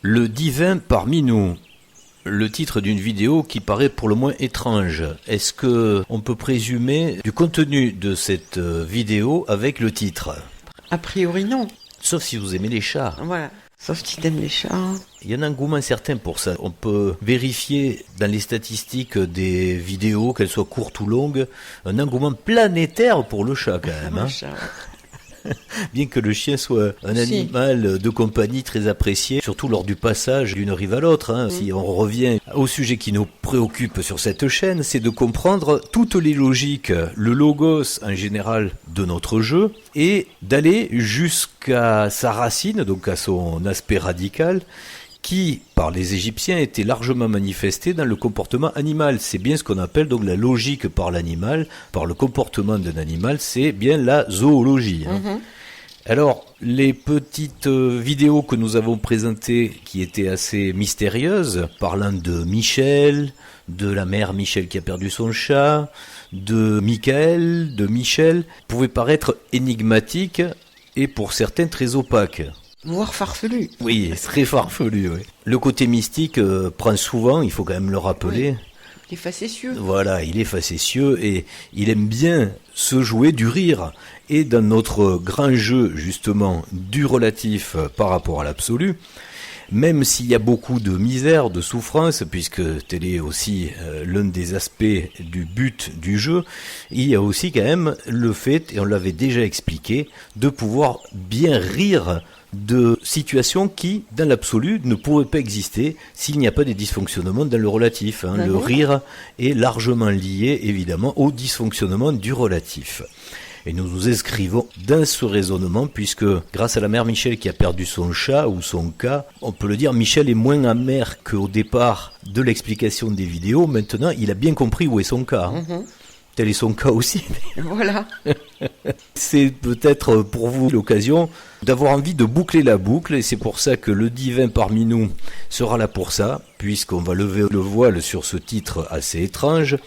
Le divin parmi nous. Le titre d'une vidéo qui paraît pour le moins étrange. Est-ce que on peut présumer du contenu de cette vidéo avec le titre ? A priori non. Sauf si vous aimez les chats. Voilà. Sauf si t'aimes les chats. Il y a un engouement certain pour ça. On peut vérifier dans les statistiques des vidéos, qu'elles soient courtes ou longues, un engouement planétaire pour le chat quand même. Le chat, ouais. Bien que le chien soit un animal de compagnie très apprécié, surtout lors du passage d'une rive à l'autre. Si on revient au sujet qui nous préoccupe sur cette chaîne, c'est de comprendre toutes les logiques, le logos en général de notre jeu, et d'aller jusqu'à sa racine, donc à son aspect radical, qui, par les Égyptiens, était largement manifesté dans le comportement animal. C'est bien ce qu'on appelle donc la logique par l'animal, par le comportement d'un animal, c'est bien la zoologie. Alors, les petites vidéos que nous avons présentées, qui étaient assez mystérieuses, parlant de Michel, de la mère Michel qui a perdu son chat, de Michael, de Michel, pouvaient paraître énigmatiques et pour certains très opaques. Voire farfelu. Oui, très farfelu, oui. Le côté mystique prend souvent, il faut quand même le rappeler. Oui. Il est facétieux. Voilà, il est facétieux et il aime bien se jouer du rire. Et dans notre grand jeu, justement, du relatif par rapport à l'absolu, même s'il y a beaucoup de misère, de souffrance, puisque tel est aussi l'un des aspects du but du jeu, il y a aussi quand même le fait, et on l'avait déjà expliqué, de pouvoir bien rire de situations qui, dans l'absolu, ne pourraient pas exister s'il n'y a pas des dysfonctionnements dans le relatif. Le rire est largement lié, évidemment, au dysfonctionnement du relatif. Et nous nous inscrivons dans ce raisonnement puisque, grâce à la mère Michel qui a perdu son chat ou son cas, on peut le dire, Michel est moins amer qu'au départ de l'explication des vidéos. Maintenant, il a bien compris où est son cas. Tel est son cas aussi. Voilà. C'est peut-être pour vous l'occasion d'avoir envie de boucler la boucle et c'est pour ça que le divin parmi nous sera là pour ça, puisqu'on va lever le voile sur ce titre assez étrange.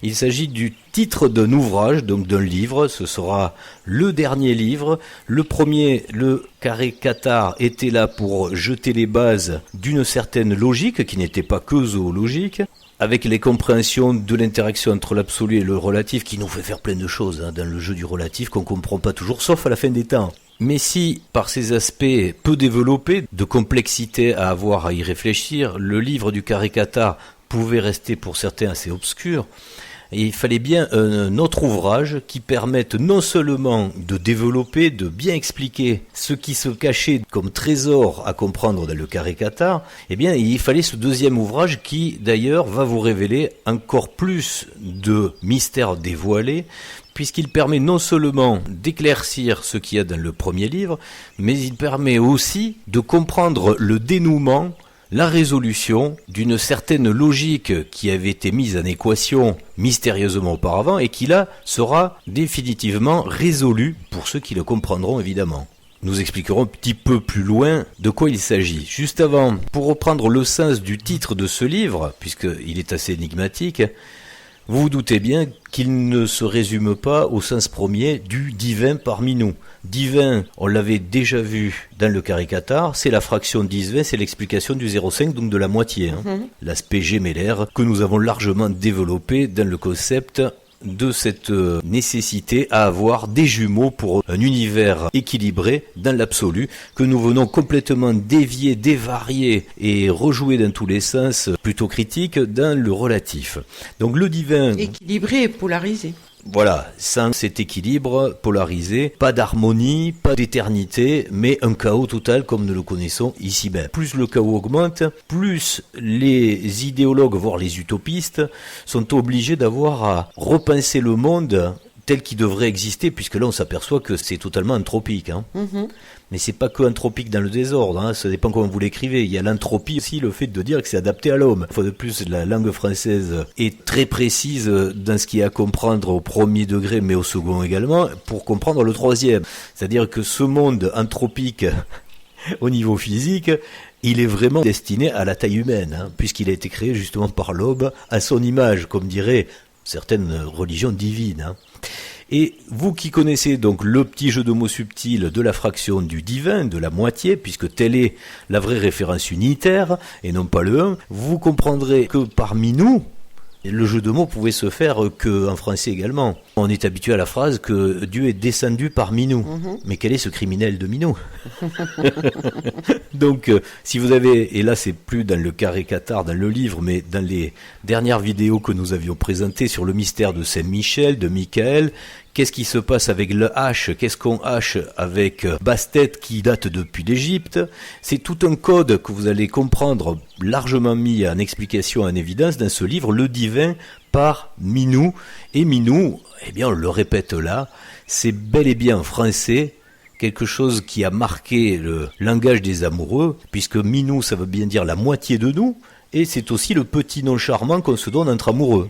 Il s'agit du titre d'un ouvrage, donc d'un livre. Ce sera le dernier livre. Le premier, le carré Cathare, était là pour jeter les bases d'une certaine logique qui n'était pas que zoologique, avec les compréhensions de l'interaction entre l'absolu et le relatif qui nous fait faire plein de choses dans le jeu du relatif qu'on ne comprend pas toujours, sauf à la fin des temps. Mais si, par ces aspects peu développés, de complexité à avoir à y réfléchir, le livre du carré Cathare pouvait rester pour certains assez obscur, et il fallait bien un autre ouvrage qui permette non seulement de développer, de bien expliquer ce qui se cachait comme trésor à comprendre dans le carré Cathare, eh bien il fallait ce deuxième ouvrage qui d'ailleurs va vous révéler encore plus de mystères dévoilés, puisqu'il permet non seulement d'éclaircir ce qu'il y a dans le premier livre, mais il permet aussi de comprendre le dénouement, la résolution d'une certaine logique qui avait été mise en équation mystérieusement auparavant et qui là sera définitivement résolue pour ceux qui le comprendront évidemment. Nous expliquerons un petit peu plus loin de quoi il s'agit. Juste avant, pour reprendre le sens du titre de ce livre, puisqu'il est assez énigmatique, vous vous doutez bien qu'il ne se résume pas au sens premier du divin parmi nous. Divin, on l'avait déjà vu dans le carré Cathare, c'est la fraction 10-20, c'est l'explication du 0,5, donc de la moitié. L'aspect gémellaire que nous avons largement développé dans le concept de cette nécessité à avoir des jumeaux pour un univers équilibré dans l'absolu, que nous venons complètement dévier, dévarier et rejouer dans tous les sens plutôt critiques dans le relatif. Donc le divin... Équilibré et polarisé. Voilà, sans cet équilibre polarisé, pas d'harmonie, pas d'éternité, mais un chaos total comme nous le connaissons ici-bas. Plus le chaos augmente, plus les idéologues, voire les utopistes, sont obligés d'avoir à repenser le monde tel qu'il devrait exister, puisque là on s'aperçoit que c'est totalement anthropique. Mais c'est pas que anthropique dans le désordre, ça dépend comment vous l'écrivez. Il y a l'entropie aussi, le fait de dire que c'est adapté à l'homme. Une fois de plus, la langue française est très précise dans ce qu'il y a à comprendre au premier degré, mais au second également, pour comprendre le troisième. C'est-à-dire que ce monde anthropique au niveau physique, il est vraiment destiné à la taille humaine, puisqu'il a été créé justement par l'homme à son image, comme dirait certaines religions divines. Hein. Et vous qui connaissez donc le petit jeu de mots subtil de la fraction du divin, de la moitié, puisque telle est la vraie référence unitaire, et non pas le 1, vous comprendrez que parmi nous, le jeu de mots pouvait se faire qu'en français également. On est habitué à la phrase que Dieu est descendu parmi nous. Mais quel est ce criminel de Minou? Donc, si vous avez, et là c'est plus dans le carré Qatar, dans le livre, mais dans les dernières vidéos que nous avions présentées sur le mystère de Saint-Michel, de Michael, qu'est-ce qui se passe avec le H? Qu'est-ce qu'on hache avec Bastet qui date depuis l'Égypte? C'est tout un code que vous allez comprendre, largement mis en explication, en évidence, dans ce livre, Le Divin par Minou. Et Minou, eh bien on le répète là, c'est bel et bien en français quelque chose qui a marqué le langage des amoureux, puisque Minou ça veut bien dire la moitié de nous, et c'est aussi le petit nom charmant qu'on se donne entre amoureux.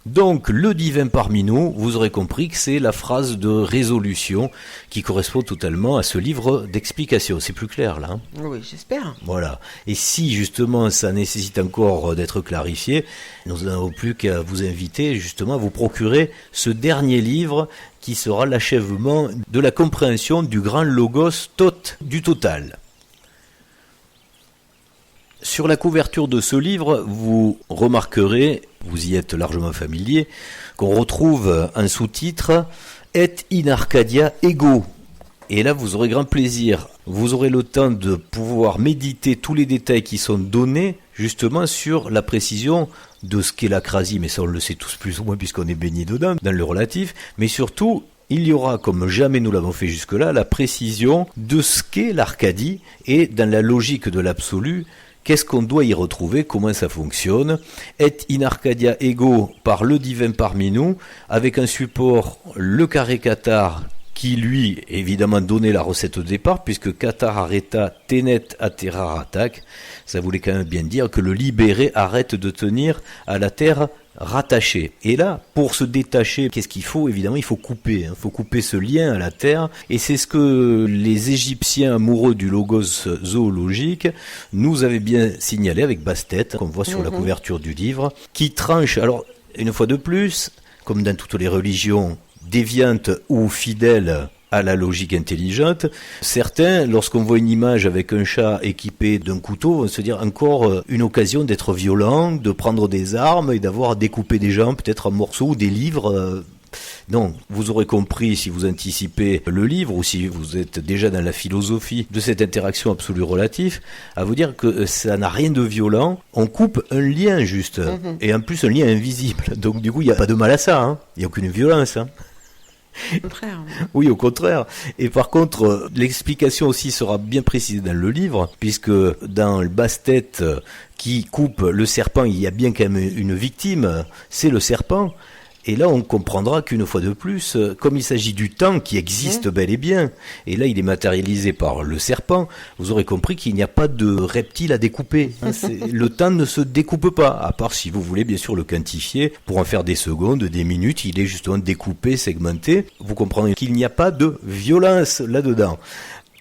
Donc, le divin parmi nous, vous aurez compris que c'est la phrase de résolution qui correspond totalement à ce livre d'explication. C'est plus clair, là. Hein? Oui, j'espère. Voilà. Et si, justement, ça nécessite encore d'être clarifié, nous n'avons plus qu'à vous inviter, justement, à vous procurer ce dernier livre qui sera l'achèvement de la compréhension du grand logos du total. Sur la couverture de ce livre, vous remarquerez, vous y êtes largement familier, qu'on retrouve un sous-titre « Et in Arcadia ego ». Et là, vous aurez grand plaisir. Vous aurez le temps de pouvoir méditer tous les détails qui sont donnés, justement, sur la précision de ce qu'est l'acrasie. Mais ça, on le sait tous plus ou moins, puisqu'on est baigné dedans, dans le relatif. Mais surtout, il y aura, comme jamais nous l'avons fait jusque-là, la précision de ce qu'est l'Arcadie. Et dans la logique de l'absolu, qu'est-ce qu'on doit y retrouver? Comment ça fonctionne? Et in Arcadia ego par le divin parmi nous, avec un support, le carré Qatar, qui lui, évidemment, donnait la recette de départ, puisque Qatar arrêta tenet atterrar attaque. Ça voulait quand même bien dire que le libéré arrête de tenir à la terre rattaché. Et là, pour se détacher, qu'est-ce qu'il faut? Évidemment, il faut couper. Il faut couper ce lien à la terre. Et c'est ce que les Égyptiens amoureux du logos zoologique nous avaient bien signalé avec Bastet, qu'on voit sur la couverture du livre, qui tranche. Alors, une fois de plus, comme dans toutes les religions déviantes ou fidèles à la logique intelligente, certains, lorsqu'on voit une image avec un chat équipé d'un couteau, vont se dire encore une occasion d'être violent, de prendre des armes et d'avoir à découper des gens, peut-être en morceaux ou des livres. Non, vous aurez compris si vous anticipez le livre ou si vous êtes déjà dans la philosophie de cette interaction absolue relative, à vous dire que ça n'a rien de violent. On coupe un lien juste, et en plus un lien invisible. Donc du coup, il n'y a pas de mal à ça, hein. Il n'y a aucune violence, hein. Au contraire. Oui, au contraire. Et par contre, l'explication aussi sera bien précisée dans le livre, puisque dans le Bastet qui coupe le serpent, il y a bien quand même une victime, c'est le serpent. Et là, on comprendra qu'une fois de plus, comme il s'agit du temps qui existe bel et bien, et là, il est matérialisé par le serpent, vous aurez compris qu'il n'y a pas de reptile à découper. Le temps ne se découpe pas, à part si vous voulez bien sûr le quantifier pour en faire des secondes, des minutes, il est justement découpé, segmenté. Vous comprendrez qu'il n'y a pas de violence là-dedans.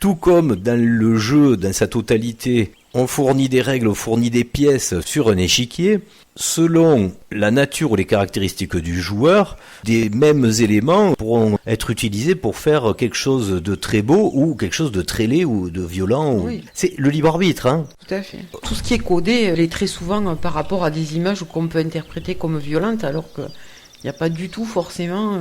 Tout comme dans le jeu, dans sa totalité, on fournit des règles, on fournit des pièces sur un échiquier. Selon la nature ou les caractéristiques du joueur, des mêmes éléments pourront être utilisés pour faire quelque chose de très beau ou quelque chose de très laid ou de violent. Oui. C'est le libre arbitre, hein. Tout à fait. Tout ce qui est codé l'est très souvent par rapport à des images qu'on peut interpréter comme violentes, alors que il n'y a pas du tout forcément...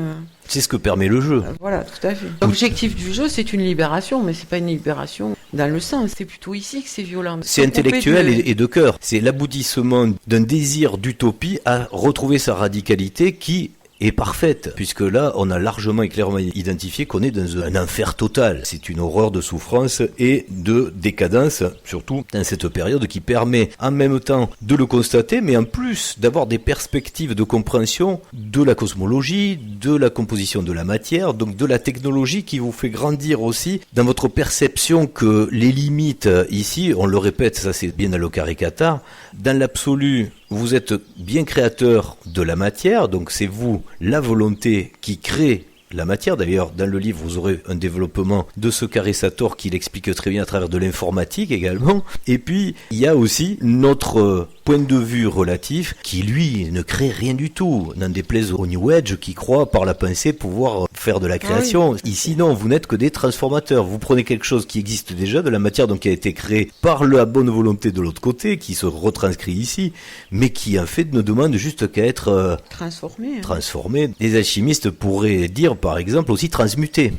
C'est ce que permet le jeu. Voilà, tout à fait. L'objectif du jeu, c'est une libération, mais c'est pas une libération dans le sens. C'est plutôt ici que c'est violent. C'est intellectuel et de cœur. C'est l'aboutissement d'un désir d'utopie à retrouver sa radicalité qui est parfaite, puisque là, on a largement et clairement identifié qu'on est dans un enfer total. C'est une horreur de souffrance et de décadence, surtout dans cette période qui permet en même temps de le constater, mais en plus d'avoir des perspectives de compréhension de la cosmologie, de la composition de la matière, donc de la technologie qui vous fait grandir aussi dans votre perception que les limites ici, on le répète, ça c'est bien dans le carré Qatar, dans l'absolu, vous êtes bien créateur de la matière, donc c'est vous, la volonté qui crée la matière. D'ailleurs, dans le livre, vous aurez un développement de ce carré Sator qui l'explique très bien à travers de l'informatique également. Et puis, il y a aussi notre point de vue relatif qui, lui, ne crée rien du tout. N'en déplaise au New Age qui croit par la pensée pouvoir faire de la création. Ici, non, vous n'êtes que des transformateurs. Vous prenez quelque chose qui existe déjà, de la matière donc qui a été créée par la bonne volonté de l'autre côté, qui se retranscrit ici, mais qui en fait ne demande juste qu'à être transformé. Les alchimistes pourraient dire, par exemple, aussi transmuter.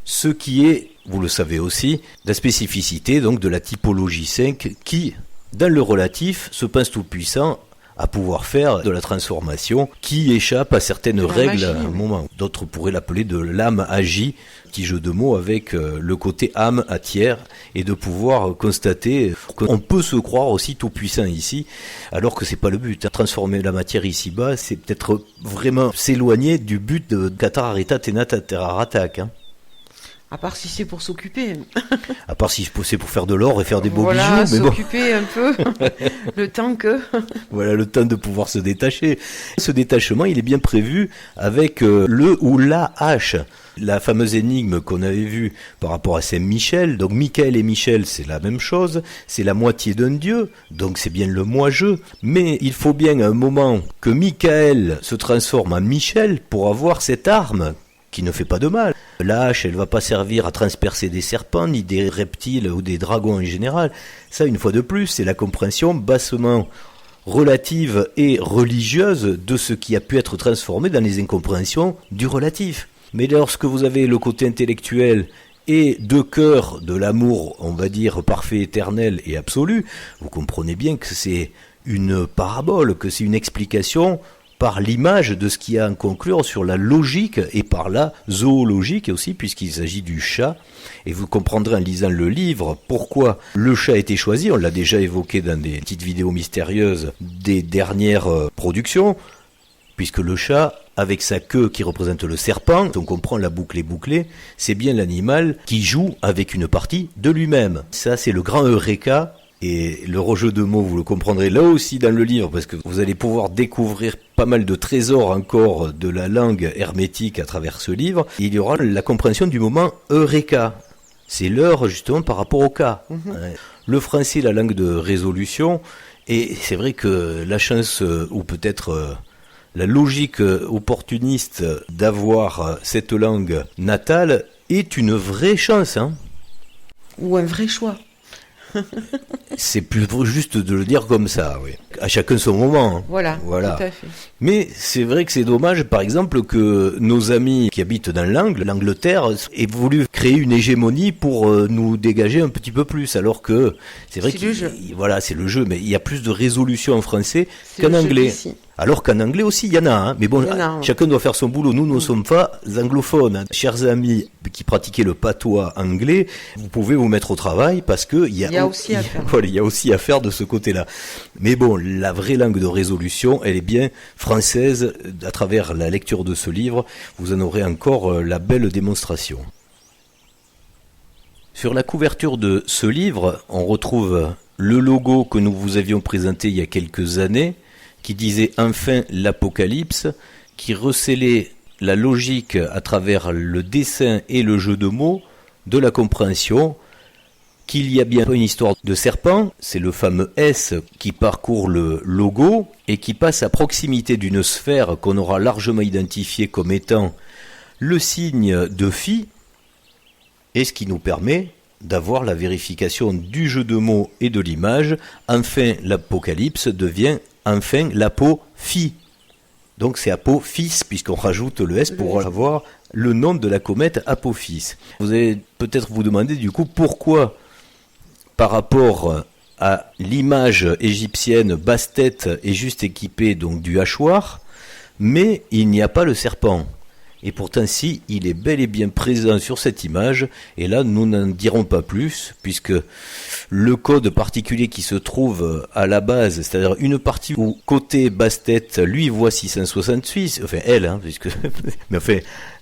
Ce qui est, vous le savez aussi, la spécificité donc de la typologie 5 qui, dans le relatif, se pense tout puissant à pouvoir faire de la transformation qui échappe à certaines règles à un moment. D'autres pourraient l'appeler de l'âme agie, petit jeu de mots avec le côté âme à tiers, et de pouvoir constater qu'on peut se croire aussi tout puissant ici, alors que c'est pas le but. Transformer la matière ici-bas, c'est peut-être vraiment s'éloigner du but de Katararita Tenata Teraratak. À part si c'est pour s'occuper. À part si c'est pour faire de l'or et faire des beaux bijoux. Voilà, s'occuper un peu, le temps que... Voilà, le temps de pouvoir se détacher. Ce détachement, il est bien prévu avec le ou la hache. La fameuse énigme qu'on avait vue par rapport à Saint-Michel. Donc Michael et Michel, c'est la même chose. C'est la moitié d'un dieu, donc c'est bien le moi-je. Mais il faut bien à un moment que Michael se transforme en Michel pour avoir cette arme qui ne fait pas de mal. La hache, elle va pas servir à transpercer des serpents, ni des reptiles ou des dragons en général. Ça, une fois de plus, c'est la compréhension bassement relative et religieuse de ce qui a pu être transformé dans les incompréhensions du relatif. Mais lorsque vous avez le côté intellectuel et de cœur de l'amour, on va dire, parfait, éternel et absolu, vous comprenez bien que c'est une parabole, que c'est une explication par l'image de ce qu'il y a à en conclure sur la logique et par la zoologique aussi, puisqu'il s'agit du chat. Et vous comprendrez en lisant le livre pourquoi le chat a été choisi. On l'a déjà évoqué dans des petites vidéos mystérieuses des dernières productions, puisque le chat, avec sa queue qui représente le serpent, on comprend la boucle est bouclée, c'est bien l'animal qui joue avec une partie de lui-même. Ça, c'est le grand Eureka. Et le rejeu de mots, vous le comprendrez là aussi dans le livre, parce que vous allez pouvoir découvrir pas mal de trésors encore de la langue hermétique à travers ce livre. Il y aura la compréhension du moment Eureka. C'est l'heure justement par rapport au cas. Le français, la langue de résolution, et c'est vrai que la chance, ou peut-être la logique opportuniste d'avoir cette langue natale est une vraie chance. Ou un vrai choix. C'est plus juste de le dire comme ça, oui. À chacun son moment. Voilà. Tout à fait. Mais c'est vrai que c'est dommage, par exemple, que nos amis qui habitent dans l'Angleterre, aient voulu créer une hégémonie pour nous dégager un petit peu plus, alors que c'est vrai que voilà, c'est le jeu, mais il y a plus de résolution en français qu'en anglais. Alors qu'en anglais aussi, il y en a, mais bon, chacun doit faire son boulot. Nous ne sommes pas anglophones. Chers amis qui pratiquez le patois anglais, vous pouvez vous mettre au travail parce que il y a aussi à faire. Voilà, il y a aussi à faire de ce côté-là. Mais bon, la vraie langue de résolution, elle est bien française. À travers la lecture de ce livre, vous en aurez encore la belle démonstration. Sur la couverture de ce livre, on retrouve le logo que nous vous avions présenté il y a quelques années, qui disait enfin l'Apocalypse, qui recélait la logique à travers le dessin et le jeu de mots de la compréhension qu'il y a bien une histoire de serpent, c'est le fameux S qui parcourt le logo et qui passe à proximité d'une sphère qu'on aura largement identifiée comme étant le signe de phi, et ce qui nous permet d'avoir la vérification du jeu de mots et de l'image. Enfin, l'Apocalypse devient enfin l'Apophi. Donc c'est Apophis, puisqu'on rajoute le S pour avoir le nom de la comète Apophis. Vous allez peut-être vous demander du coup pourquoi, par rapport à l'image égyptienne, Bastet est juste équipée donc du hachoir, mais il n'y a pas le serpent. Et pourtant, si, il est bel et bien présent sur cette image, et là, nous n'en dirons pas plus, puisque le code particulier qui se trouve à la base, c'est-à-dire une partie où côté Bastet, lui voit 666, enfin elle, puisque, mais enfin,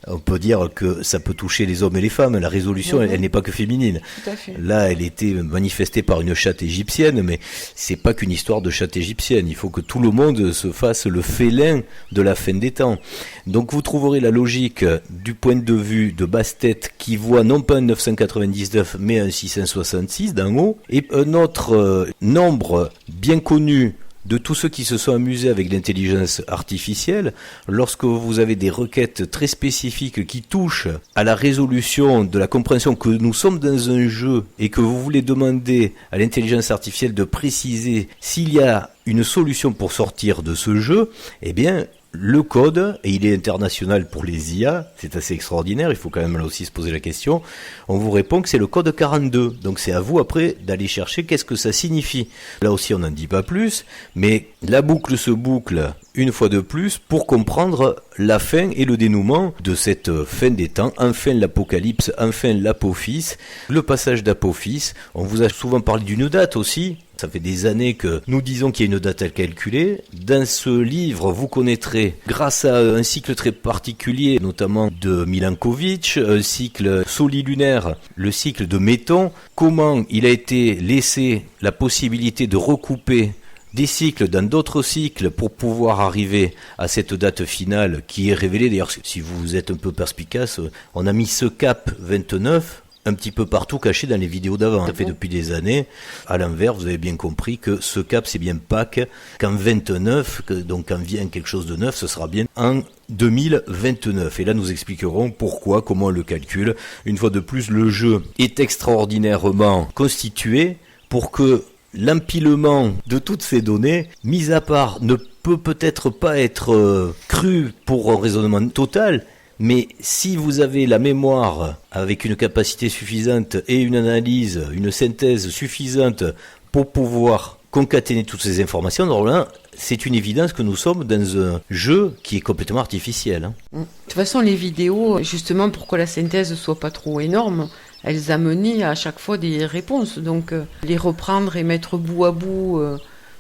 on peut dire que ça peut toucher les hommes et les femmes, la résolution, elle n'est pas que féminine. Tout à fait. Là, elle était manifestée par une chatte égyptienne, mais c'est pas qu'une histoire de chatte égyptienne, il faut que tout le monde se fasse le félin de la fin des temps. Donc vous trouverez la logique du point de vue de Bastet qui voit non pas un 999 mais un 666 d'un mot, et un autre nombre bien connu de tous ceux qui se sont amusés avec l'intelligence artificielle. Lorsque vous avez des requêtes très spécifiques qui touchent à la résolution de la compréhension que nous sommes dans un jeu et que vous voulez demander à l'intelligence artificielle de préciser s'il y a une solution pour sortir de ce jeu, eh bien, le code, et il est international pour les IA, c'est assez extraordinaire, il faut quand même là aussi se poser la question, on vous répond que c'est le code 42, donc c'est à vous après d'aller chercher qu'est-ce que ça signifie. Là aussi on n'en dit pas plus, mais la boucle se boucle une fois de plus pour comprendre la fin et le dénouement de cette fin des temps, enfin l'apocalypse, enfin l'apophis, le passage d'apophis. On vous a souvent parlé d'une date aussi. Ça fait des années que nous disons qu'il y a une date à calculer. Dans ce livre, vous connaîtrez, grâce à un cycle très particulier, notamment de Milankovitch, un cycle solilunaire, le cycle de Méton, comment il a été laissé la possibilité de recouper des cycles dans d'autres cycles pour pouvoir arriver à cette date finale qui est révélée. D'ailleurs, si vous êtes un peu perspicace, on a mis ce cap 29 un petit peu partout caché dans les vidéos d'avant. Ça fait depuis des années. À l'envers, vous avez bien compris que ce cap, c'est bien Pâques, qu'en 29, donc quand vient quelque chose de neuf, ce sera bien en 2029. Et là, nous expliquerons pourquoi, comment on le calcule. Une fois de plus, le jeu est extraordinairement constitué pour que l'empilement de toutes ces données, mis à part, ne peut peut-être pas être cru pour un raisonnement total, mais si vous avez la mémoire avec une capacité suffisante et une analyse, une synthèse suffisante pour pouvoir concaténer toutes ces informations, alors là, c'est une évidence que nous sommes dans un jeu qui est complètement artificiel. De toute façon, les vidéos, justement pour que la synthèse soit pas trop énorme, elles amenaient à chaque fois des réponses. Donc les reprendre et mettre bout à bout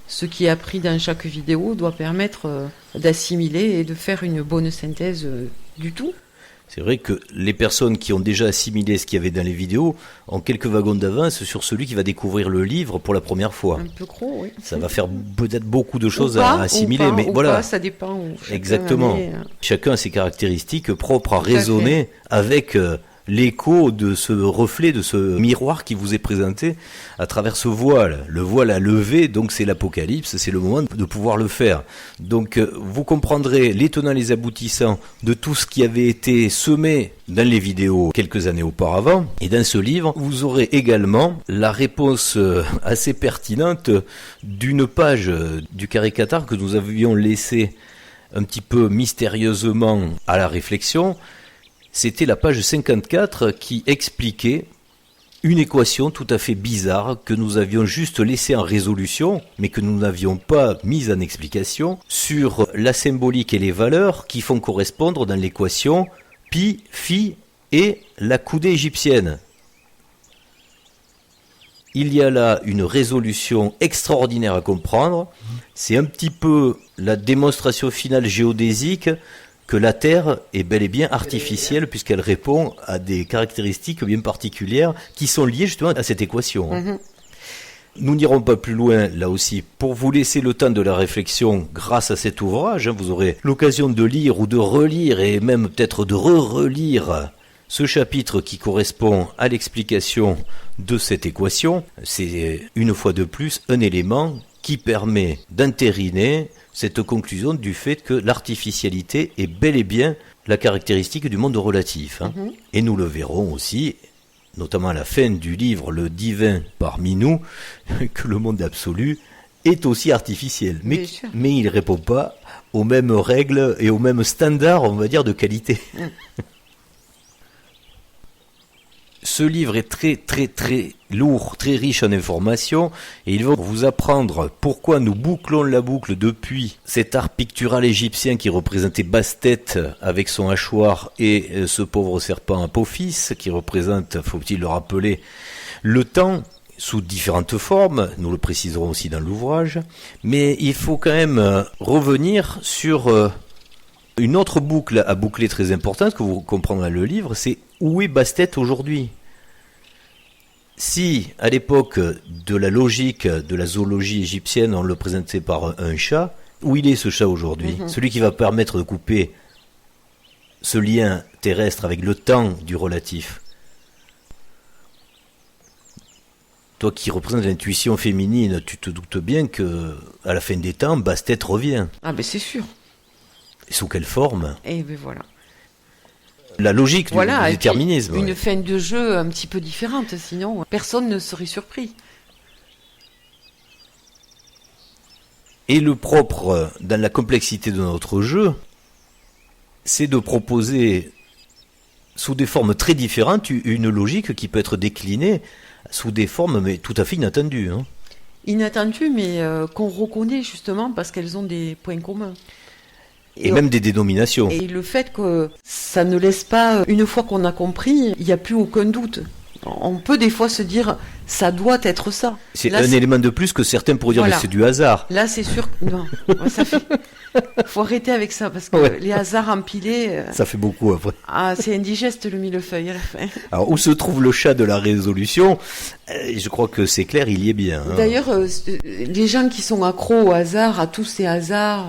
ce qui est appris dans chaque vidéo doit permettre d'assimiler et de faire une bonne synthèse du tout. C'est vrai que les personnes qui ont déjà assimilé ce qu'il y avait dans les vidéos ont quelques wagons d'avance sur celui qui va découvrir le livre pour la première fois. Un peu gros, oui. Ça va faire peut-être beaucoup de choses à assimiler, mais voilà. Pas, ça dépend. Exactement. Chacun a ses caractéristiques propres à raisonner avec l'écho de ce reflet, de ce miroir qui vous est présenté à travers ce voile. Le voile à lever, donc c'est l'apocalypse, c'est le moment de pouvoir le faire. Donc vous comprendrez les tenants, les aboutissants de tout ce qui avait été semé dans les vidéos quelques années auparavant. Et dans ce livre, vous aurez également la réponse assez pertinente d'une page du caricature que nous avions laissé un petit peu mystérieusement à la réflexion. C'était la page 54 qui expliquait une équation tout à fait bizarre que nous avions juste laissée en résolution, mais que nous n'avions pas mise en explication, sur la symbolique et les valeurs qui font correspondre dans l'équation pi, phi et la coudée égyptienne. Il y a là une résolution extraordinaire à comprendre. C'est un petit peu la démonstration finale géodésique que la Terre est bel et bien artificielle puisqu'elle répond à des caractéristiques bien particulières qui sont liées justement à cette équation. Nous n'irons pas plus loin là aussi pour vous laisser le temps de la réflexion grâce à cet ouvrage. Vous aurez l'occasion de lire ou de relire et même peut-être de relire ce chapitre qui correspond à l'explication de cette équation. C'est une fois de plus un élément qui permet d'entériner cette conclusion du fait que l'artificialité est bel et bien la caractéristique du monde relatif. Et nous le verrons aussi, notamment à la fin du livre Le divin parmi nous, que le monde absolu est aussi artificiel. Mais il ne répond pas aux mêmes règles et aux mêmes standards, on va dire, de qualité. Ce livre est très très très lourd, très riche en informations et il va vous apprendre pourquoi nous bouclons la boucle depuis cet art pictural égyptien qui représentait Bastet avec son hachoir et ce pauvre serpent Apophis qui représente, faut-il le rappeler, le temps sous différentes formes, nous le préciserons aussi dans l'ouvrage, mais il faut quand même revenir sur une autre boucle à boucler très importante que vous comprendrez dans le livre, c'est où est Bastet aujourd'hui ? Si, à l'époque de la logique de la zoologie égyptienne, on le présentait par un chat, où il est ce chat aujourd'hui ? Celui qui va permettre de couper ce lien terrestre avec le temps du relatif. Toi qui représentes l'intuition féminine, tu te doutes bien que à la fin des temps, Bastet revient. Ah ben c'est sûr. Et sous quelle forme? Et ben voilà. La logique du déterminisme. Une fin de jeu un petit peu différente, sinon personne ne serait surpris. Et le propre dans la complexité de notre jeu, c'est de proposer sous des formes très différentes une logique qui peut être déclinée sous des formes mais tout à fait inattendues. Inattendues, mais qu'on reconnaît justement parce qu'elles ont des points communs. Et même des dénominations. Et le fait que ça ne laisse pas, une fois qu'on a compris, il n'y a plus aucun doute. On peut des fois se dire, ça doit être ça. C'est là, un élément de plus que certains pourraient dire, mais c'est du hasard. Là, c'est sûr que non. Ça fait... faut arrêter avec ça, parce que les hasards empilés... Ça fait beaucoup après. Ah, c'est indigeste le millefeuille à la fin. Alors, où se trouve le chat de la résolution? Je crois que c'est clair, il y est bien. D'ailleurs, les gens qui sont accros au hasard, à tous ces hasards...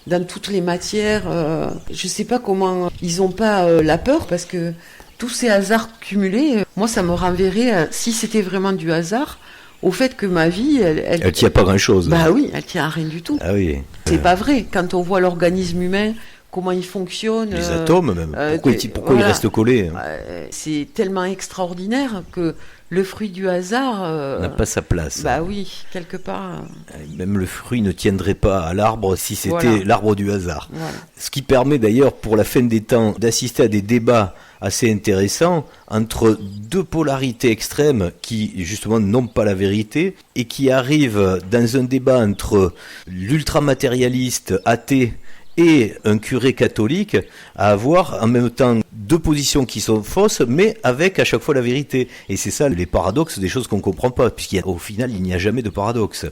dans toutes les matières, je sais pas comment ils ont pas la peur, parce que tous ces hasards cumulés, moi ça me renverrait, si c'était vraiment du hasard, au fait que ma vie, elle tient pas grand chose. Bah oui, elle tient à rien du tout. Ah oui. C'est pas vrai. Quand on voit l'organisme humain, comment il fonctionne, les atomes même. Pourquoi ils restent collés? C'est tellement extraordinaire que le fruit du hasard n'a pas sa place. Bah oui, quelque part. Même le fruit ne tiendrait pas à l'arbre si c'était l'arbre du hasard. Voilà. Ce qui permet d'ailleurs pour la fin des temps d'assister à des débats assez intéressants entre deux polarités extrêmes qui justement n'ont pas la vérité et qui arrivent dans un débat entre l'ultramatérialiste athée et un curé catholique à avoir en même temps deux positions qui sont fausses, mais avec à chaque fois la vérité. Et c'est ça les paradoxes des choses qu'on ne comprend pas, puisqu'au final il n'y a jamais de paradoxe.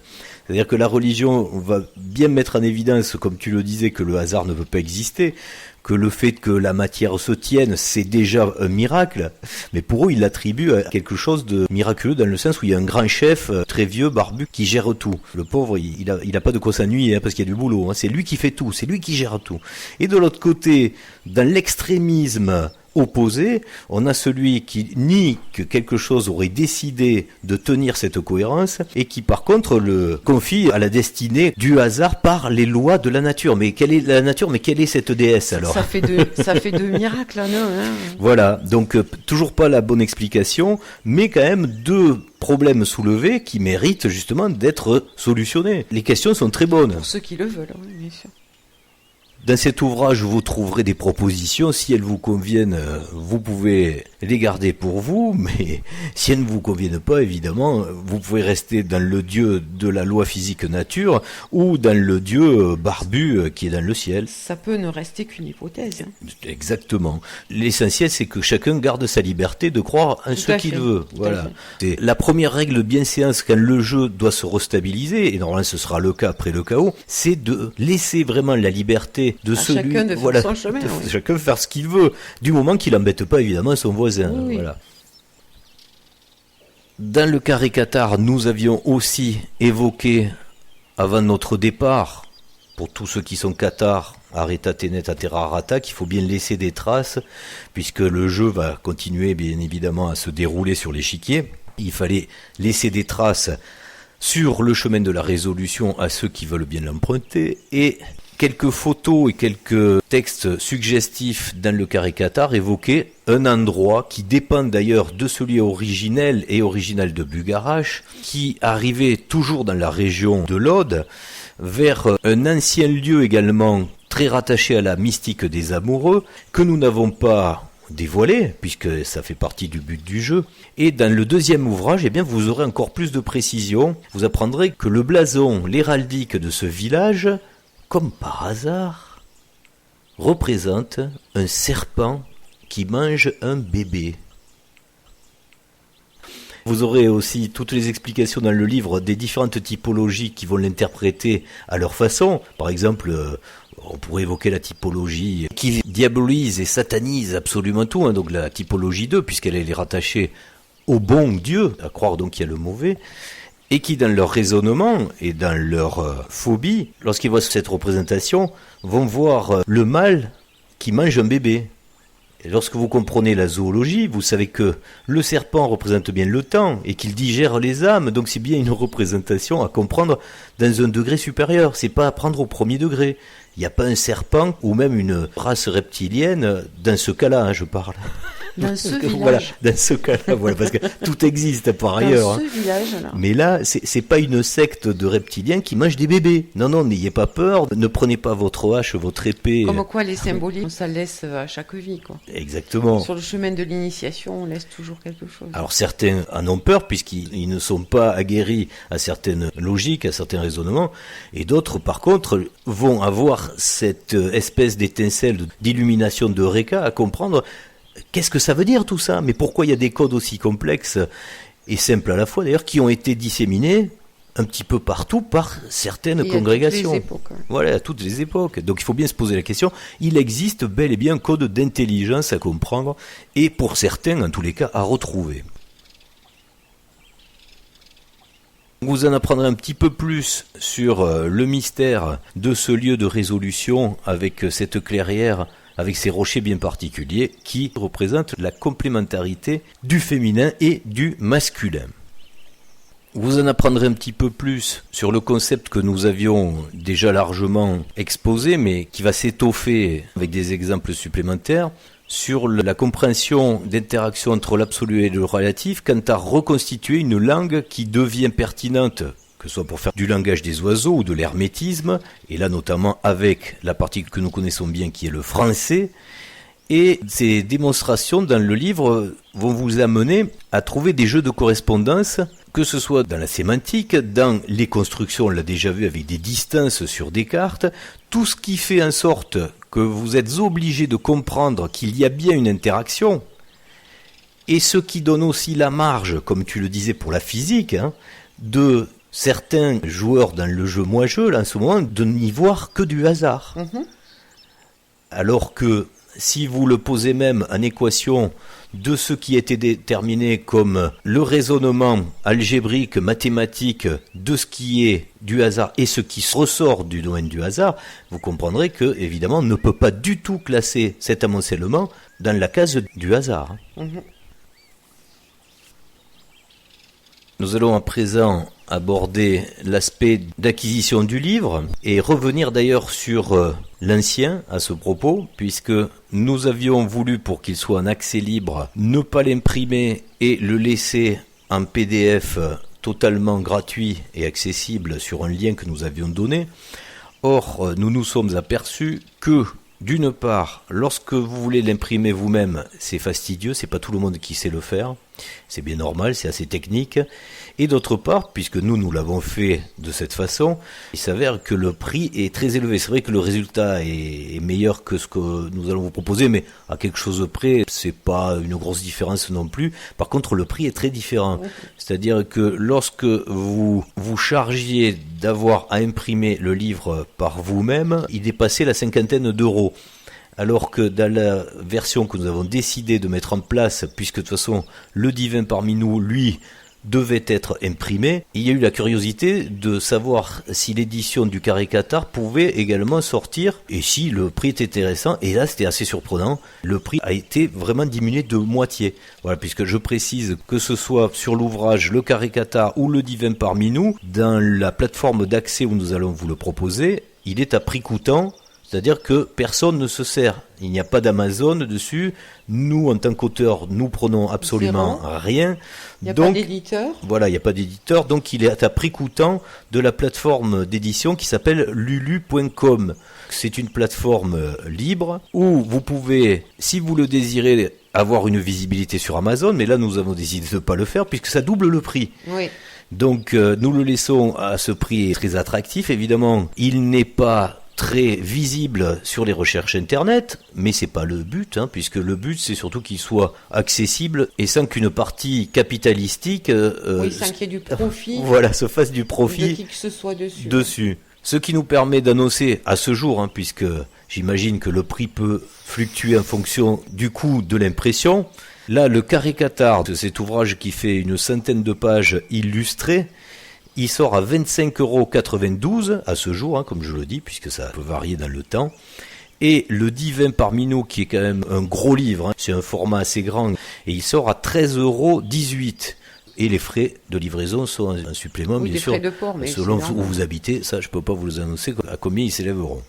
C'est-à-dire que la religion va bien mettre en évidence, comme tu le disais, que le hasard ne peut pas exister, que le fait que la matière se tienne, c'est déjà un miracle, mais pour eux, ils l'attribuent à quelque chose de miraculeux dans le sens où il y a un grand chef, très vieux, barbu, qui gère tout. Le pauvre, il a pas de quoi s'ennuyer, parce qu'il y a du boulot, c'est lui qui fait tout, c'est lui qui gère tout. Et de l'autre côté, dans l'extrémisme opposé, on a celui qui nie que quelque chose aurait décidé de tenir cette cohérence et qui par contre le confie à la destinée du hasard par les lois de la nature. Mais quelle est la nature? Mais quelle est cette déesse alors? Ça fait deux miracles, là, non hein. Voilà, donc toujours pas la bonne explication, mais quand même deux problèmes soulevés qui méritent justement d'être solutionnés. Les questions sont très bonnes. Pour ceux qui le veulent, oui, bien sûr. Dans cet ouvrage, vous trouverez des propositions. Si elles vous conviennent, vous pouvez les garder pour vous, mais si elles ne vous conviennent pas, évidemment, vous pouvez rester dans le Dieu de la loi physique nature ou dans le Dieu barbu qui est dans le ciel. Ça peut ne rester qu'une hypothèse. Exactement. L'essentiel, c'est que chacun garde sa liberté de croire en ce qu'il veut. Voilà. C'est la première règle de bienséance quand le jeu doit se restabiliser, et normalement ce sera le cas après le chaos, c'est de laisser vraiment la liberté de celui, chacun de faire son chemin, chacun faire ce qu'il veut, du moment qu'il n'embête pas évidemment son voisin. Oui. Voilà. Dans le carré Qatar, nous avions aussi évoqué, avant notre départ, pour tous ceux qui sont Qatar, Areta Tenet Atera Rata, qu'il faut bien laisser des traces, puisque le jeu va continuer bien évidemment à se dérouler sur l'échiquier. Il fallait laisser des traces sur le chemin de la résolution à ceux qui veulent bien l'emprunter, et quelques photos et quelques textes suggestifs dans le carré Qatar évoquaient un endroit qui dépend d'ailleurs de celui originel et original de Bugarache, qui arrivait toujours dans la région de l'Aude, vers un ancien lieu également très rattaché à la mystique des amoureux, que nous n'avons pas dévoilé, puisque ça fait partie du but du jeu. Et dans le deuxième ouvrage, eh bien, vous aurez encore plus de précision. Vous apprendrez que le blason, l'héraldique de ce village, comme par hasard, représente un serpent qui mange un bébé. Vous aurez aussi toutes les explications dans le livre des différentes typologies qui vont l'interpréter à leur façon. Par exemple, on pourrait évoquer la typologie qui diabolise et satanise absolument tout, hein, donc la typologie 2, puisqu'elle est rattachée au bon Dieu, à croire donc qu'il y a le mauvais, et qui dans leur raisonnement et dans leur phobie, lorsqu'ils voient cette représentation, vont voir le mâle qui mange un bébé. Et lorsque vous comprenez la zoologie, vous savez que le serpent représente bien le temps et qu'il digère les âmes, donc c'est bien une représentation à comprendre dans un degré supérieur, c'est pas à prendre au premier degré. Il n'y a pas un serpent ou même une race reptilienne, dans ce cas-là, je parle. Dans ce village. Voilà, dans ce cas-là, voilà, parce que tout existe par ailleurs. Dans ce village-là. Mais là, c'est pas une secte de reptiliens qui mangent des bébés. Non, n'ayez pas peur, ne prenez pas votre hache, votre épée. Comme quoi les symboliques, ça laisse à chaque vie, quoi. Exactement. Sur le chemin de l'initiation, on laisse toujours quelque chose. Alors certains en ont peur puisqu'ils ne sont pas aguerris à certaines logiques, à certains raisonnements, et d'autres par contre vont avoir cette espèce d'étincelle d'illumination de Eureka à comprendre qu'est-ce que ça veut dire tout ça, mais pourquoi il y a des codes aussi complexes et simples à la fois d'ailleurs qui ont été disséminés un petit peu partout par certaines congrégations. À toutes les époques. Voilà, à toutes les époques. Donc il faut bien se poser la question, il existe bel et bien un code d'intelligence à comprendre et pour certains en tous les cas à retrouver. Vous en apprendrez un petit peu plus sur le mystère de ce lieu de résolution avec cette clairière, avec ces rochers bien particuliers qui représentent la complémentarité du féminin et du masculin. Vous en apprendrez un petit peu plus sur le concept que nous avions déjà largement exposé, mais qui va s'étoffer avec des exemples supplémentaires, sur la compréhension d'interaction entre l'absolu et le relatif, quant à reconstituer une langue qui devient pertinente, que ce soit pour faire du langage des oiseaux ou de l'hermétisme, et là notamment avec la partie que nous connaissons bien qui est le français. Et ces démonstrations dans le livre vont vous amener à trouver des jeux de correspondance, que ce soit dans la sémantique, dans les constructions, on l'a déjà vu avec des distances sur des cartes, tout ce qui fait en sorte que vous êtes obligé de comprendre qu'il y a bien une interaction, et ce qui donne aussi la marge, comme tu le disais pour la physique, de certains joueurs dans le jeu moi-jeu, là, en ce moment, de n'y voir que du hasard. Alors que si vous le posez même en équation de ce qui était déterminé comme le raisonnement algébrique, mathématique de ce qui est du hasard et ce qui ressort du domaine du hasard, vous comprendrez que, évidemment, on ne peut pas du tout classer cet amoncellement dans la case du hasard. Nous allons à présent aborder l'aspect d'acquisition du livre et revenir d'ailleurs sur l'ancien à ce propos, puisque nous avions voulu, pour qu'il soit en accès libre, ne pas l'imprimer et le laisser en PDF totalement gratuit et accessible sur un lien que nous avions donné. Or, nous nous sommes aperçus que, d'une part, lorsque vous voulez l'imprimer vous-même, c'est fastidieux, c'est pas tout le monde qui sait le faire, c'est bien normal, c'est assez technique. Et d'autre part, puisque nous l'avons fait de cette façon, il s'avère que le prix est très élevé. C'est vrai que le résultat est meilleur que ce que nous allons vous proposer, mais à quelque chose près, c'est pas une grosse différence non plus. Par contre, le prix est très différent. C'est-à-dire que lorsque vous vous chargiez d'avoir à imprimer le livre par vous-même, il dépassait la cinquantaine d'euros. Alors que dans la version que nous avons décidé de mettre en place, puisque de toute façon le divin parmi nous, lui, devait être imprimé, il y a eu la curiosité de savoir si l'édition du Carré Cathare pouvait également sortir et si le prix était intéressant. Et là, c'était assez surprenant. Le prix a été vraiment diminué de moitié. Voilà, puisque je précise que ce soit sur l'ouvrage Le Carré Cathare ou Le Divin parmi nous, dans la plateforme d'accès où nous allons vous le proposer, il est à prix coûtant. C'est-à-dire que personne ne se sert. Il n'y a pas d'Amazon dessus. Nous, en tant qu'auteurs, nous prenons absolument rien. Il n'y a pas d'éditeur. Voilà, il n'y a pas d'éditeur. Donc, il est à prix coûtant de la plateforme d'édition qui s'appelle lulu.com. C'est une plateforme libre où vous pouvez, si vous le désirez, avoir une visibilité sur Amazon. Mais là, nous avons décidé de ne pas le faire puisque ça double le prix. Oui. Donc, nous le laissons à ce prix très attractif. Évidemment, il n'est pas très visible sur les recherches internet, mais c'est pas le but, puisque le but c'est surtout qu'il soit accessible et sans qu'une partie capitalistique sans qu'il y ait du profit, se fasse du profit de qui que ce soit dessus. Ce qui nous permet d'annoncer à ce jour, puisque j'imagine que le prix peut fluctuer en fonction du coût de l'impression. Là, le Carré Cathare, cet ouvrage qui fait une centaine de pages illustrées, il sort à 25,92 € à ce jour, comme je le dis, puisque ça peut varier dans le temps. et le Divin parmi nous, qui est quand même un gros livre, hein. C'est un format assez grand, et il sort à 13,18 €. Et les frais de livraison sont un supplément, Oui, bien des sûr, frais de port, mais selon où vous habitez. Ça, je ne peux pas vous annoncer à combien ils s'élèveront.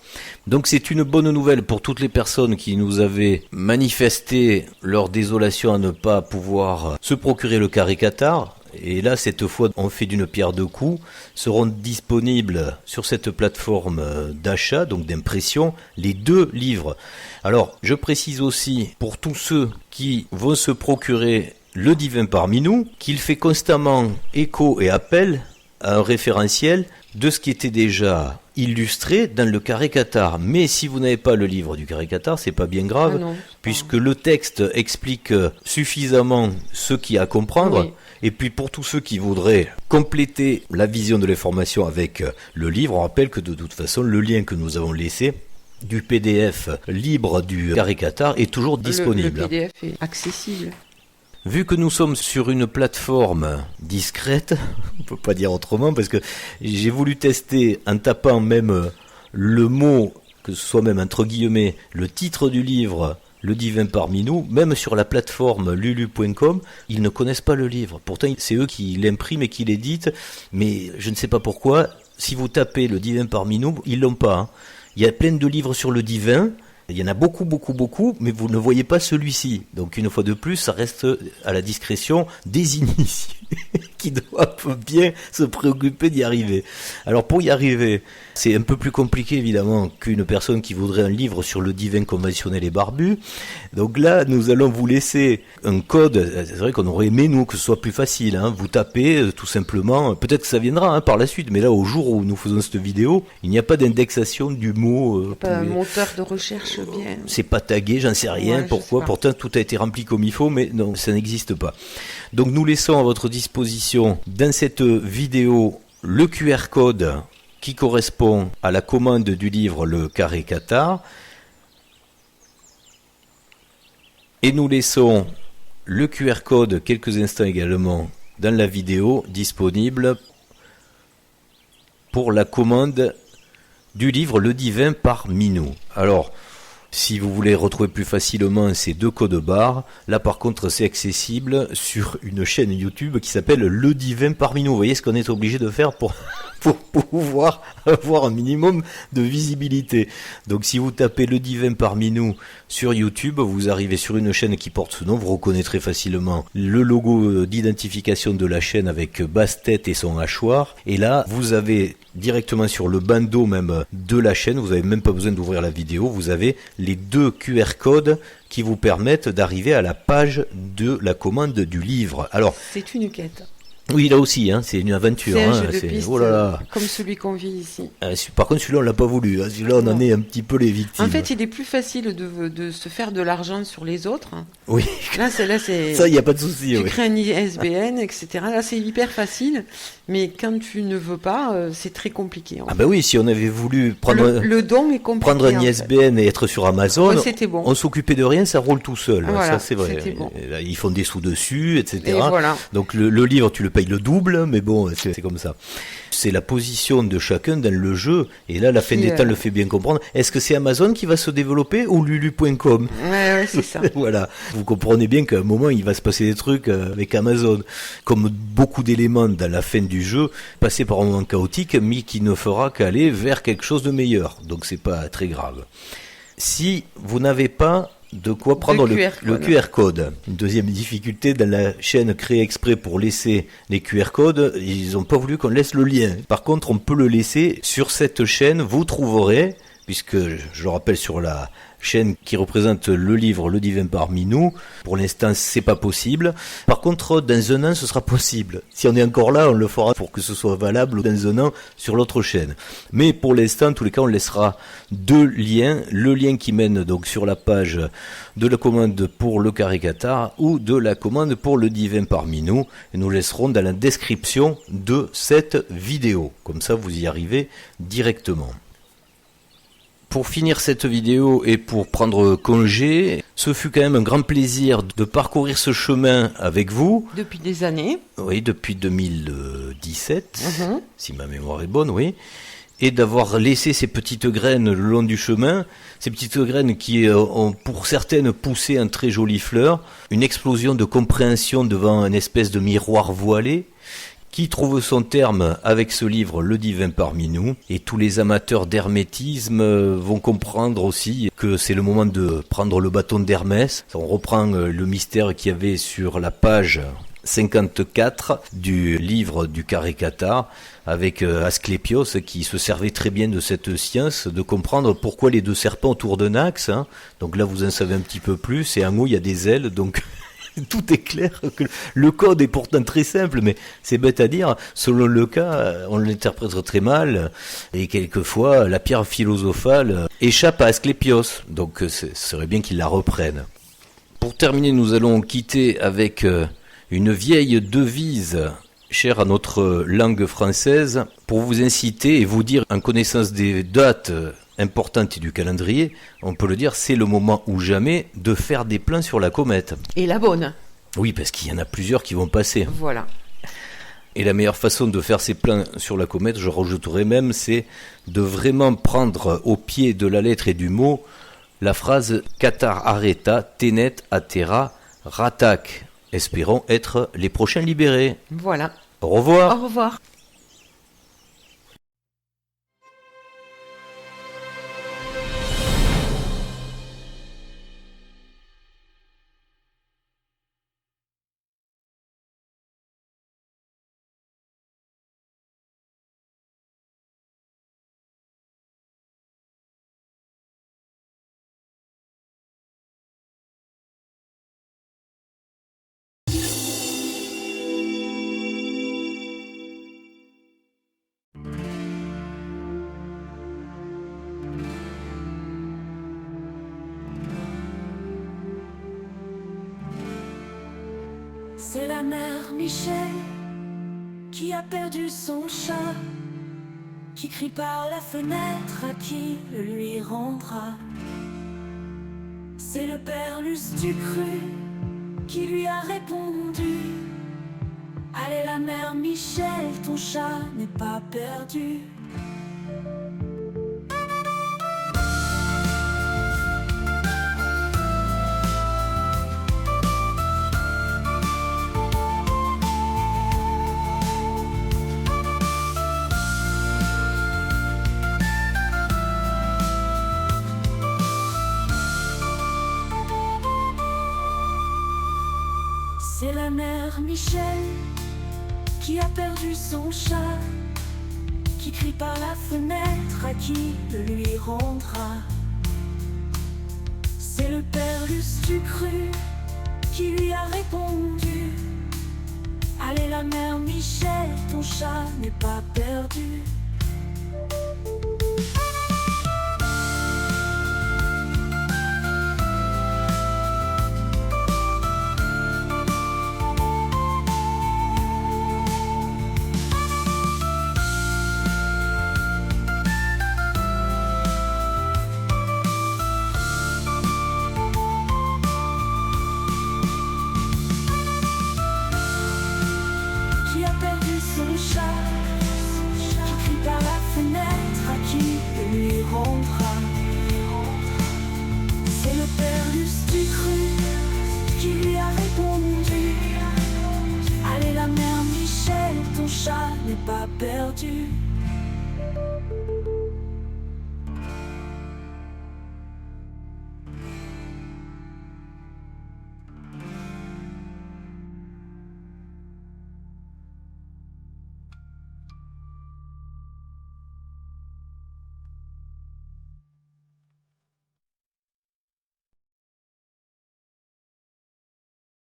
Donc c'est une bonne nouvelle pour toutes les personnes qui nous avaient manifesté leur désolation à ne pas pouvoir se procurer le Carré Qatar. Et là, cette fois, on fait d'une pierre deux coups, seront disponibles sur cette plateforme d'achat, donc d'impression, les 2 livres. Alors, je précise aussi, pour tous ceux qui vont se procurer le Divin parmi nous, qu'il fait constamment écho et appel à un référentiel de ce qui était déjà illustré dans le Carré Qatar. Mais si vous n'avez pas le livre du Carré Qatar, c'est pas bien grave, non, puisque le texte explique suffisamment ce qu'il y a à comprendre. Oui. Et puis pour tous ceux qui voudraient compléter la vision de l'information avec le livre, on rappelle que de toute façon, le lien que nous avons laissé du PDF libre du Carré Qatar est toujours disponible. Le PDF est accessible. Vu que nous sommes sur une plateforme discrète, on peut pas dire autrement, parce que j'ai voulu tester en tapant même le mot, que ce soit même entre guillemets, le titre du livre, Le Divin parmi nous, même sur la plateforme lulu.com, ils ne connaissent pas le livre. Pourtant, c'est eux qui l'impriment et qui l'éditent, mais je ne sais pas pourquoi, si vous tapez Le Divin parmi nous, ils l'ont pas. Hein. Il y a plein de livres sur le divin. Il y en a beaucoup, mais vous ne voyez pas celui-ci. Donc une fois de plus, ça reste à la discrétion des initiés qui doivent bien se préoccuper d'y arriver. Alors pour y arriver, c'est un peu plus compliqué évidemment qu'une personne qui voudrait un livre sur le divin conventionnel et barbu. Donc là, nous allons vous laisser un code. C'est vrai qu'on aurait aimé, nous, que ce soit plus facile. Hein. Vous tapez tout simplement, peut-être que ça viendra par la suite, mais là, au jour où nous faisons cette vidéo, il n'y a pas d'indexation du mot. Pas un moteur de recherche bien. C'est pas tagué, j'en sais rien. Ouais, pourquoi? Pourtant, tout a été rempli comme il faut, mais non, ça n'existe pas. Donc nous laissons à votre disposition dans cette vidéo le QR code qui correspond à la commande du livre Le Carré Qatar. Et nous laissons le QR code quelques instants également dans la vidéo disponible pour la commande du livre Le Divin parmi nous. Alors, si vous voulez retrouver plus facilement ces 2 codes barres, là par contre c'est accessible sur une chaîne YouTube qui s'appelle Le Divin parmi nous. Vous voyez ce qu'on est obligé de faire pour pouvoir avoir un minimum de visibilité. Donc si vous tapez Le Divin parmi nous sur YouTube, vous arrivez sur une chaîne qui porte ce nom, vous reconnaîtrez facilement le logo d'identification de la chaîne avec basse-tête et son hachoir. Et là, vous avez directement sur le bandeau même de la chaîne, vous n'avez même pas besoin d'ouvrir la vidéo, vous avez les 2 QR codes qui vous permettent d'arriver à la page de la commande du livre. Alors, c'est une quête. Oui, là aussi, hein, c'est une aventure. C'est un hein, jeu de piste, oh là là. comme celui qu'on vit ici. Par contre, celui-là, on l'a pas voulu. Hein. Celui-là, on en est un petit peu les victimes. En fait, il est plus facile de se faire de l'argent sur les autres. Oui. Là, c'est ça, il n'y a pas de souci. Tu crées un ISBN, etc. Là, c'est hyper facile. Mais quand tu ne veux pas, c'est très compliqué. Ah ben oui, si on avait voulu prendre le don est compliqué. Prendre un ISBN et être sur Amazon, c'était bon. On s'occupait de rien, ça roule tout seul. Voilà, ça, c'est vrai. Bon. Ils font des sous dessus, etc. Et voilà. Donc le livre, tu le payes le double, mais bon, c'est comme ça. C'est la position de chacun dans le jeu. Et là, la fin des temps le fait bien comprendre. Est-ce que c'est Amazon qui va se développer ou lulu.com? Ouais, c'est ça. Voilà. Vous comprenez bien qu'à un moment, il va se passer des trucs avec Amazon. Comme beaucoup d'éléments dans la fin du jeu, passer par un moment chaotique, mais qui ne fera qu'aller vers quelque chose de meilleur. Donc c'est pas très grave. Si vous n'avez pas de quoi prendre le QR code. Une deuxième difficulté dans la chaîne créée exprès pour laisser les QR codes, ils n'ont pas voulu qu'on laisse le lien. Par contre, on peut le laisser sur cette chaîne. Vous trouverez, puisque je le rappelle sur la chaîne qui représente le livre Le Divin parmi nous, pour l'instant c'est pas possible. Par contre, dans un an ce sera possible. Si on est encore là, on le fera pour que ce soit valable dans un an sur l'autre chaîne. Mais pour l'instant, en tous les cas, on laissera 2 liens. Le lien qui mène donc sur la page de la commande pour le Carré Qatar ou de la commande pour Le Divin parmi nous. Et nous laisserons dans la description de cette vidéo. Comme ça, vous y arrivez directement. Pour finir cette vidéo et pour prendre congé, ce fut quand même un grand plaisir de parcourir ce chemin avec vous. Depuis des années. Oui, depuis 2017, si ma mémoire est bonne, oui. et d'avoir laissé ces petites graines le long du chemin, ces petites graines qui ont pour certaines poussé un très joli fleur, une explosion de compréhension devant une espèce de miroir voilé, qui trouve son terme avec ce livre Le Divin parmi nous, et tous les amateurs d'hermétisme vont comprendre aussi que c'est le moment de prendre le bâton d'Hermès. On reprend le mystère qu'il y avait sur la page 54 du livre du Carré Cathare, avec Asclépios qui se servait très bien de cette science, de comprendre pourquoi les deux serpents autour d'un axe, hein. Donc là vous en savez un petit peu plus, et en haut il y a des ailes, donc tout est clair. Le code est pourtant très simple, mais c'est bête à dire. Selon le cas, on l'interprète très mal, et quelquefois la pierre philosophale échappe à Asclépios, donc ce serait bien qu'il la reprenne. Pour terminer, nous allons quitter avec une vieille devise chère à notre langue française, pour vous inciter et vous dire, en connaissance des dates importantes du calendrier, on peut le dire, c'est le moment ou jamais de faire des plans sur la comète. Et la bonne. Oui, parce qu'il y en a plusieurs qui vont passer. Voilà. Et la meilleure façon de faire ces plans sur la comète, je rajouterais même, c'est de vraiment prendre au pied de la lettre et du mot la phrase « Cathare arreta, tenet a terra, ratac ». Espérons être les prochains libérés. Voilà. Au revoir. Au revoir. C'est la mère Michel qui a perdu son chat, qui crie par la fenêtre à qui le lui rendra. C'est le père Lustucru qui lui a répondu: allez la mère Michel, ton chat n'est pas perdu. C'est la mère Michel qui a perdu son chat, qui crie par la fenêtre à qui le lui rendra. C'est le père Lustucru qui lui a répondu: allez la mère Michel, ton chat n'est pas perdu. Qui a perdu son chat, qui crie par la fenêtre à qui le lui rendra. C'est le père Lustucru qui lui a répondu: allez la mère Michel, ton chat n'est pas perdu.